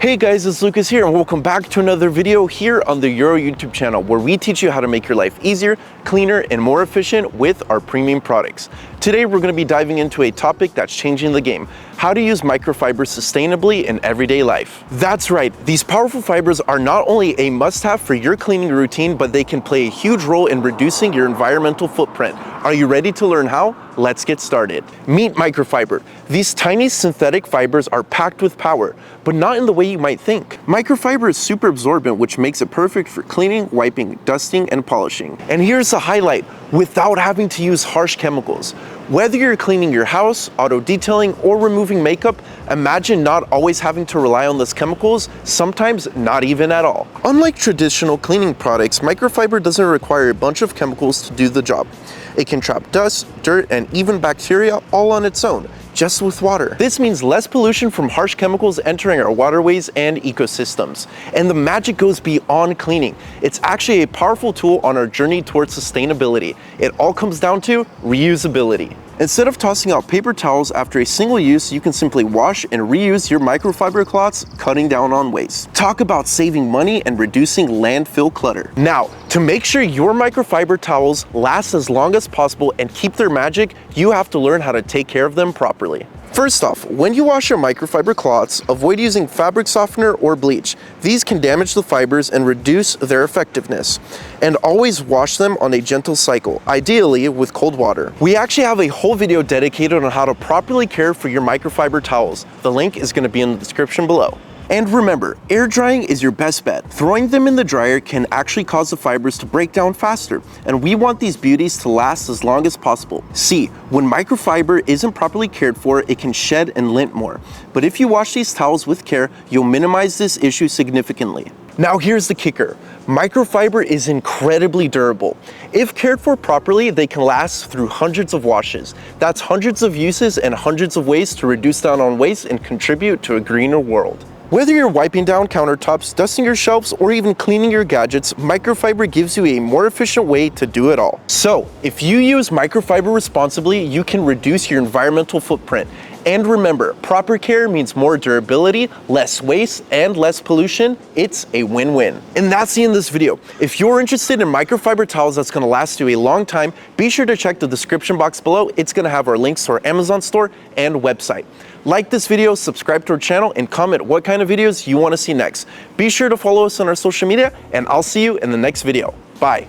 Hey guys, it's Lucas here and welcome back to another video here on the Eurow YouTube channel where we teach you how to make your life easier, cleaner, and more efficient with our premium products. Today we're going to be diving into a topic that's changing the game: how to use microfiber sustainably in everyday life. That's right, these powerful fibers are not only a must-have for your cleaning routine, but they can play a huge role in reducing your environmental footprint. Are you ready to learn how? Let's get started. Meet microfiber. These tiny synthetic fibers are packed with power, but not in the way you might think. Microfiber is super absorbent, which makes it perfect for cleaning, wiping, dusting, and polishing. And here's the highlight: without having to use harsh chemicals. Whether you're cleaning your house, auto detailing, or removing makeup, imagine not always having to rely on those chemicals, sometimes not even at all. Unlike traditional cleaning products, microfiber doesn't require a bunch of chemicals to do the job. It can trap dust, dirt, and even bacteria all on its own, just with water. This means less pollution from harsh chemicals entering our waterways and ecosystems. And the magic goes beyond cleaning. It's actually a powerful tool on our journey towards sustainability. It all comes down to reusability. Instead of tossing out paper towels after a single use, you can simply wash and reuse your microfiber cloths, cutting down on waste. Talk about saving money and reducing landfill clutter. Now, to make sure your microfiber towels last as long as possible and keep their magic, you have to learn how to take care of them properly. First off, when you wash your microfiber cloths, avoid using fabric softener or bleach. These can damage the fibers and reduce their effectiveness. And always wash them on a gentle cycle, ideally with cold water. We actually have a whole video dedicated on how to properly care for your microfiber towels. The link is going to be in the description below. And remember, air drying is your best bet. Throwing them in the dryer can actually cause the fibers to break down faster, and we want these beauties to last as long as possible. See, when microfiber isn't properly cared for, it can shed and lint more. But if you wash these towels with care, you'll minimize this issue significantly. Now here's the kicker: microfiber is incredibly durable. If cared for properly, they can last through hundreds of washes. That's hundreds of uses and hundreds of ways to reduce down on waste and contribute to a greener world. Whether you're wiping down countertops, dusting your shelves, or even cleaning your gadgets, microfiber gives you a more efficient way to do it all. So, if you use microfiber responsibly, you can reduce your environmental footprint. And remember, proper care means more durability, less waste, and less pollution. It's a win-win. And that's the end of this video. If you're interested in microfiber towels that's gonna last you a long time, be sure to check the description box below. It's gonna have our links to our Amazon store and website. Like this video, subscribe to our channel, and comment what kind of videos you wanna see next. Be sure to follow us on our social media, and I'll see you in the next video. Bye.